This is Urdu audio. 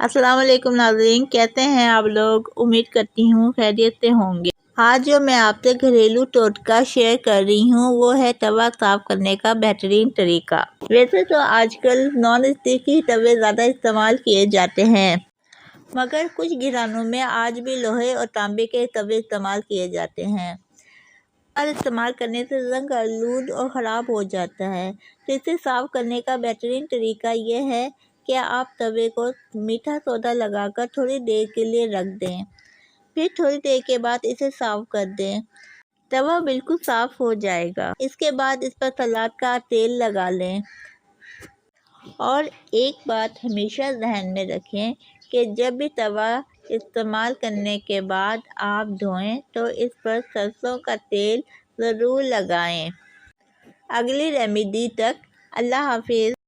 السلام علیکم ناظرین، کیسے ہیں آپ لوگ؟ امید کرتی ہوں خیریت سے ہوں گے۔ آج جو میں آپ سے گھریلو ٹوٹکا شیئر کر رہی ہوں وہ ہے توا صاف کرنے کا بہترین طریقہ۔ ویسے تو آج کل نان اسٹک کے توے زیادہ استعمال کیے جاتے ہیں، مگر کچھ گھرانوں میں آج بھی لوہے اور تانبے کے توے استعمال کیے جاتے ہیں۔ اور استعمال کرنے سے رنگ آلود اور خراب ہو جاتا ہے، تو اسے صاف کرنے کا بہترین طریقہ یہ ہے کہ آپ توے کو میٹھا سوڈا لگا کر تھوڑی دیر کے لیے رکھ دیں، پھر تھوڑی دیر کے بعد اسے صاف کر دیں۔ توا بالکل صاف ہو جائے گا۔ اس کے بعد اس پر سلاد کا تیل لگا لیں۔ اور ایک بات ہمیشہ ذہن میں رکھیں کہ جب بھی توا استعمال کرنے کے بعد آپ دھوئیں تو اس پر سرسوں کا تیل ضرور لگائیں۔ اگلی ریمیڈی تک اللہ حافظ۔